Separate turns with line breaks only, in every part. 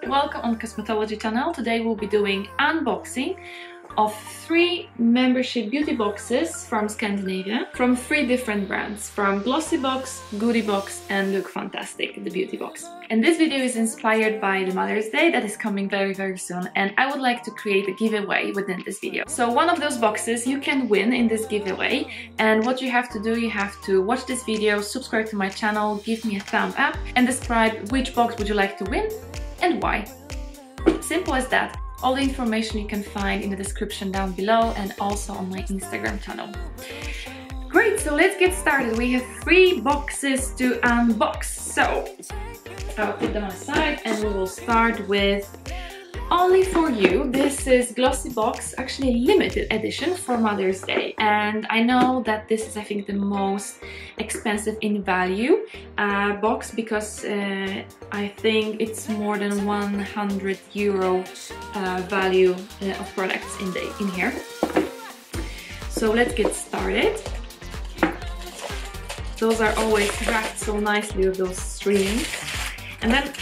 welcome on Cosmetology channel. Today we'll be doing unboxing of 3 membership beauty boxes from Scandinavia, from 3 different brands, from Glossy Box, Goodie Box and Look Fantastic, the beauty box. And this video is inspired by the Mother's Day that is coming very soon, and I would like to create a giveaway within this video. So one of those boxes you can win in this giveaway, and what you have to do, you have to watch this video, subscribe to my channel, give me a thumb up and describe which box would you like to win and why. Simple as that. All the information you can find in the description down below and also on my Instagram channel. Great, so let's get started. We have 3 boxes to unbox. So I'll put them aside and we will start with only for you. This is Glossy Box, actually limited edition for Mother's Day. And I know that this is, I think, the most expensive in value box because I think it's more than 100 euro value of products in here. So let's get started. Those are always wrapped so nicely with those strings. And then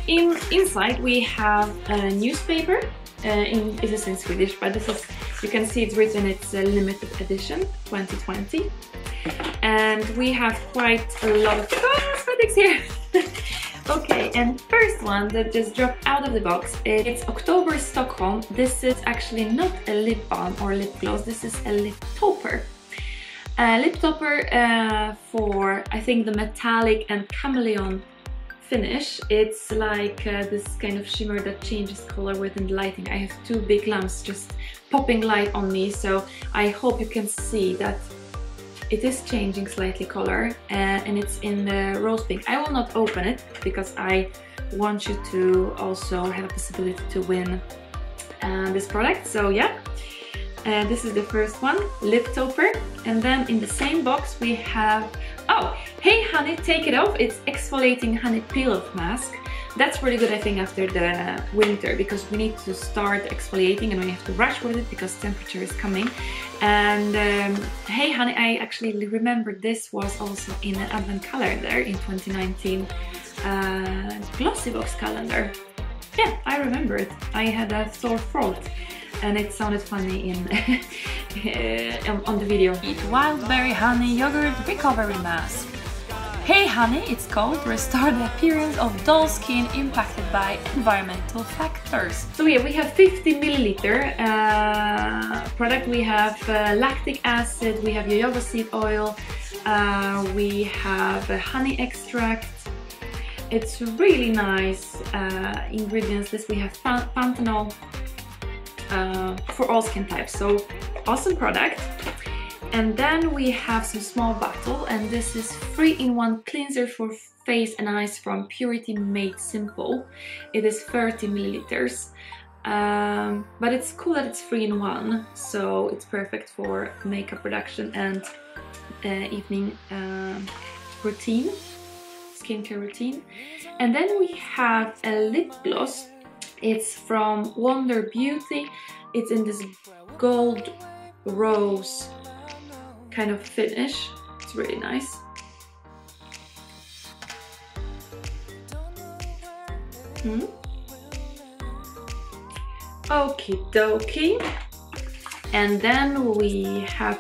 inside we have a newspaper. It is in Swedish, but this is, you can see it's written, it's a limited edition 2020. And we have quite a lot of cosmetics here. Okay, and first one that just dropped out of the box, it's October Stockholm. This is actually not a lip balm or lip gloss, this is a lip topper. Lip topper for, I think, the metallic and chameleon finish. It's like this kind of shimmer that changes color within the lighting. I have 2 big lamps just popping light on me, so I hope you can see that it is changing slightly color, and it's in the rose pink. I will not open it because I want you to also have a possibility to win this product. So yeah, this is the first one, lip topper. And then in the same box we have, oh, Hey Honey, Take It Off. It's exfoliating honey peel-off mask. That's really good, I think, after the winter, because we need to start exfoliating and we have to rush with it because temperature is coming. And Hey Honey, I actually remember this was also in an advent calendar in 2019, Glossy Box calendar. Yeah, I remember it. I had a sore throat and it sounded funny in on the video. Eat wild berry honey yogurt recovery mask. Hey Honey, it's called to restore the appearance of dull skin impacted by environmental factors. So yeah, we have 50 milliliter product. We have lactic acid, we have jojoba seed oil, we have honey extract. It's really nice ingredients. This we have panthenol for all skin types, so awesome product. And then we have some small bottle, and this is 3-in-1 cleanser for face and eyes from Purity Made Simple. It is 30 milliliters, but it's cool that it's 3-in-1, so it's perfect for makeup production and evening routine, skincare routine. And then we have a lip gloss. It's from Wonder Beauty. It's in this gold rose kind of finish. It's really nice. Okie dokie. And then we have,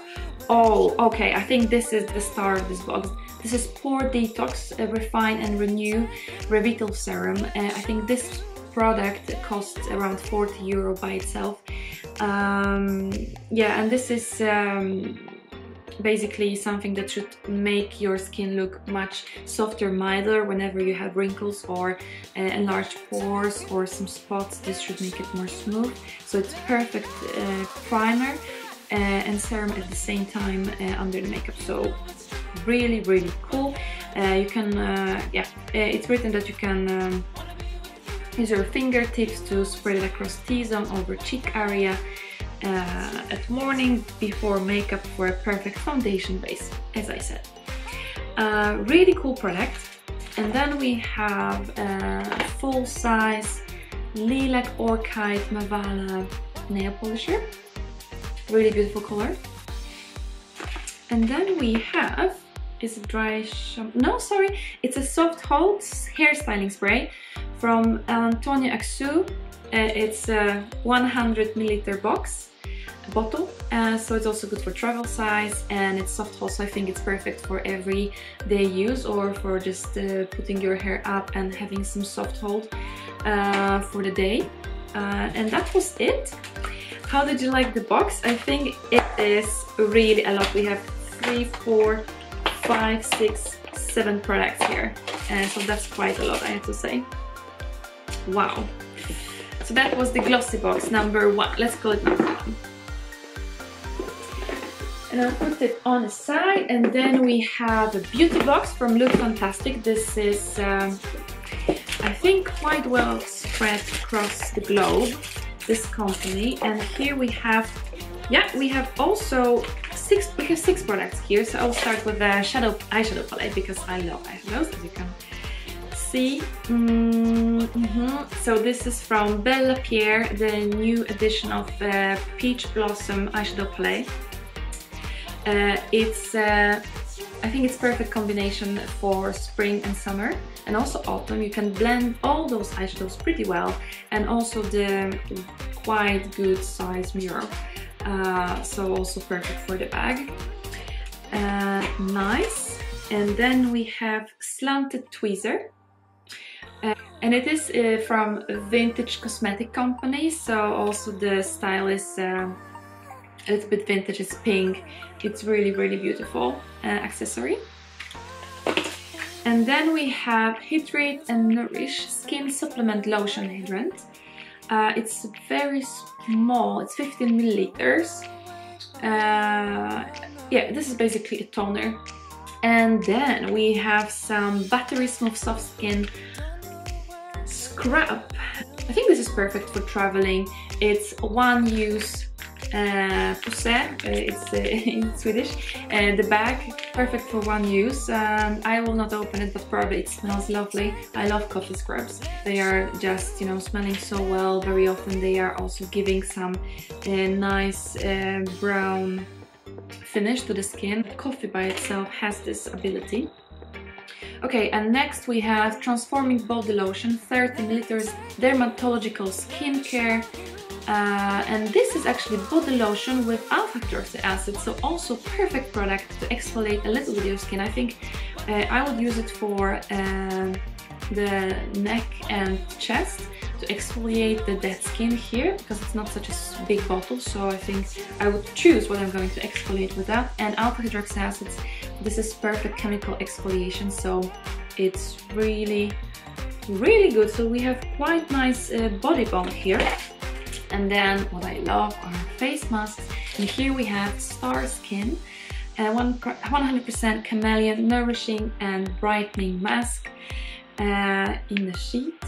oh, okay, I think this is the star of this box. This is Pore Detox, Refine and Renew Revital Serum. I think this product costs around 40 euro by itself. Yeah, and this is basically something that should make your skin look much softer, milder whenever you have wrinkles or enlarged pores or some spots. This should make it more smooth. So it's perfect primer and serum at the same time under the makeup. So really cool. You can, yeah, it's written that you can use your fingertips to spread it across T-zone over cheek area at morning before makeup for a perfect foundation base, as I said. Really cool product. And then we have a full-size Lilac Orchid Mavala nail polisher. Really beautiful color. And then we have is a dry shampoo. No, sorry, it's a soft hold hair styling spray from Antonia Axu. It's a 100 milliliter bottle, so it's also good for travel size, and it's soft hold, so I think it's perfect for everyday use or for just putting your hair up and having some soft hold for the day. And that was it. How did you like the box? I think it is really a lot. We have 3, 4, 5, 6, 7 products here, so that's quite a lot, I have to say. Wow. So that was the Glossy Box number 1. Let's call it number 1. And I'll put it on the side, and then we have a beauty box from Look Fantastic. This is, I think, quite well spread across the globe, this company. And here we have, yeah, we have also 6 products here. So I'll start with the eyeshadow palette because I love eyeshadows, as you can see. So this is from Bella Pierre, the new edition of Peach Blossom eyeshadow palette. I think it's perfect combination for spring and summer, and also autumn. You can blend all those eyeshadows pretty well, and also the quite good size mirror, so also perfect for the bag. Nice. And then we have Slanted Tweezer, and it is from Vintage Cosmetic Company, so also the style is a little bit vintage. It's pink. It's really, really beautiful accessory. And then we have Hydrate and Nourish Skin Supplement Lotion Hydrant. It's very small, it's 15 milliliters. Yeah, this is basically a toner. And then we have some Battery Smooth Soft Skin Scrub. I think this is perfect for traveling. It's one use it's in Swedish, and the bag, perfect for one use. I will not open it, but probably it smells lovely. I love coffee scrubs. They are just, you know, smelling so well. Very often they are also giving some nice brown finish to the skin. Coffee by itself has this ability. Okay, and next we have Transforming Body Lotion, 30 milliliters dermatological skincare. And this is actually body lotion with alpha-hydroxy acid, so also perfect product to exfoliate a little bit your skin. I think I would use it for the neck and chest to exfoliate the dead skin here, because it's not such a big bottle, so I think I would choose what I'm going to exfoliate with that. And alpha-hydroxy acids, this is perfect chemical exfoliation, so it's really, really good. So we have quite nice body balm here. And then what I love are face masks, and here we have Star Skin, 100% chameleon nourishing and brightening mask in the sheet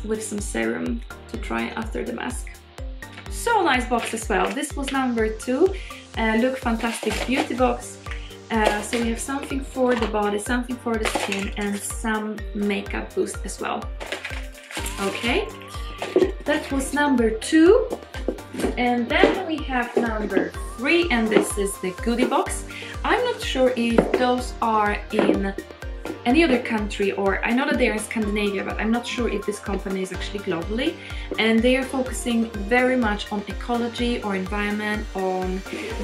with some serum to try after the mask. So nice box as well. This was number 2, Look Fantastic Beauty Box. So we have something for the body, something for the skin, and some makeup boost as well. Okay. That was number 2, and then we have number 3, and this is the Goodie Box. I'm not sure if those are in any other country, or I know that they're in Scandinavia, but I'm not sure if this company is actually globally, and they are focusing very much on ecology or environment, on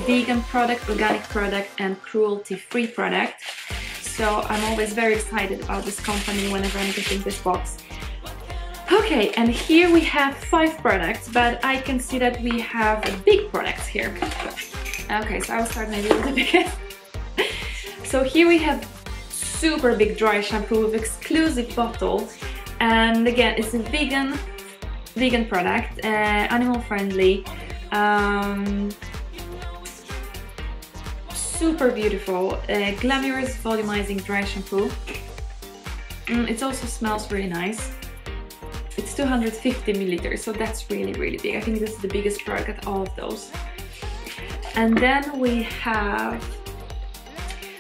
vegan product, organic product, and cruelty-free product. So I'm always very excited about this company whenever I'm getting this box. Okay, and here we have 5 products, but I can see that we have big products here. Okay, so I'll start maybe with the biggest. So here we have super big dry shampoo with exclusive bottle, and again it's a vegan product, animal friendly, super beautiful, glamorous volumizing dry shampoo. It also smells really nice. It's 250 milliliters, so that's really, really big. I think this is the biggest product at all of those. And then we have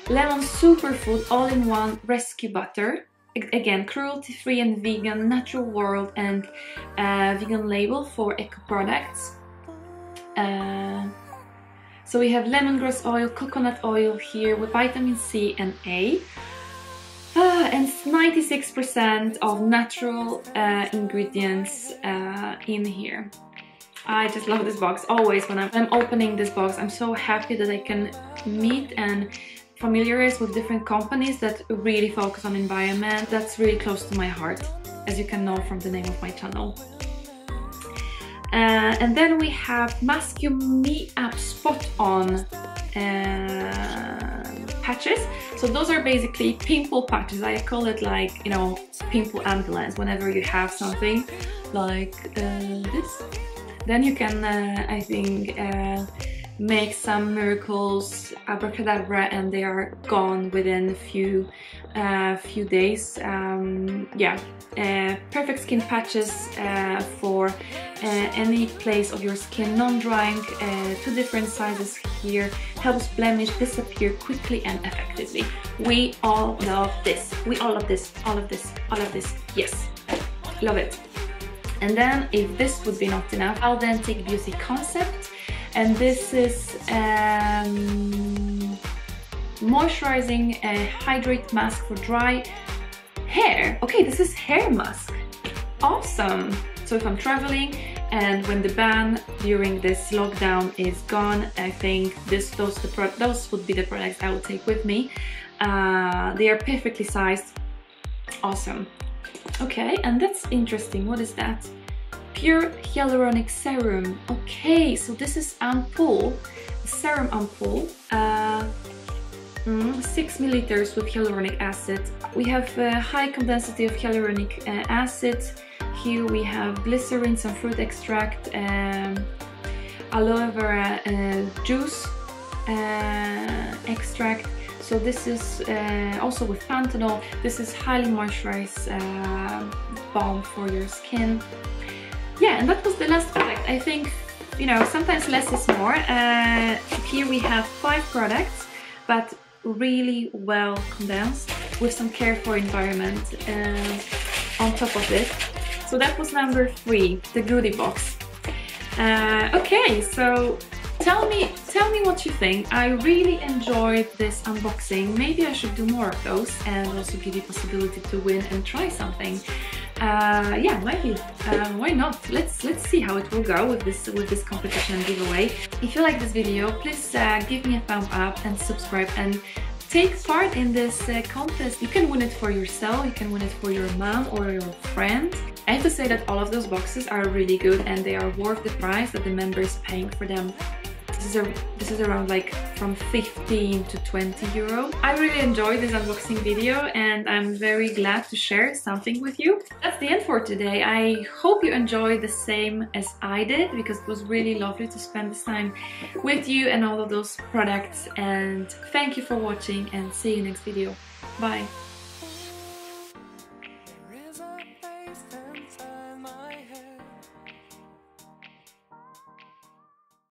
Lemon Superfood All-in-One Rescue Butter. Again, cruelty-free and vegan, natural world and vegan label for eco products. So we have lemongrass oil, coconut oil here with vitamin C and A. And 96% of natural ingredients in here. I just love this box. Always when I'm opening this box, I'm so happy that I can meet and familiarize with different companies that really focus on environment. That's really close to my heart, as you can know from the name of my channel. And then we have Mask Me Up Spot On patches. So those are basically pimple patches. I call it like, you know, pimple ambulance. Whenever you have something like this, then you can, I think, make some miracles, abracadabra, and they are gone within a few days. Yeah, perfect skin patches for any place of your skin, non-drying, 2 different sizes here, helps blemish disappear quickly and effectively. We all love this. We all love this. All of this. All of this. Yes, love it. And then, if this would be not enough, Authentic Beauty Concept. And this is moisturizing hydrate mask for dry hair. Okay, this is hair mask. Awesome. So if I'm traveling and when the ban during this lockdown is gone, I think those would be the products I would take with me. They are perfectly sized. Awesome. Okay, and that's interesting. What is that? Pure Hyaluronic Serum. Okay, so this is ampoule, serum ampoule, 6 milliliters with hyaluronic acid. We have a high condensity of hyaluronic acid. Here we have glycerin, some fruit extract, aloe vera juice extract. So this is also with panthenol. This is highly moisturized balm for your skin. Yeah, and that was the last product. I think, you know, sometimes less is more. Here we have 5 products, but really well condensed with some care for environment on top of it. So that was number 3, the Goodie Box. Okay, so tell me what you think. I really enjoyed this unboxing. Maybe I should do more of those and also give you the possibility to win and try something. Yeah, maybe. Why not? Let's see how it will go with this competition and giveaway. If you like this video, please give me a thumb up and subscribe and take part in this contest. You can win it for yourself, you can win it for your mom or your friend. I have to say that all of those boxes are really good and they are worth the price that the member is paying for them. This is around like from 15 to 20 euro. I really enjoyed this unboxing video and I'm very glad to share something with you. That's the end for today. I hope you enjoyed the same as I did, because it was really lovely to spend this time with you and all of those products. And thank you for watching and see you next video. Bye!
There is a place inside my head.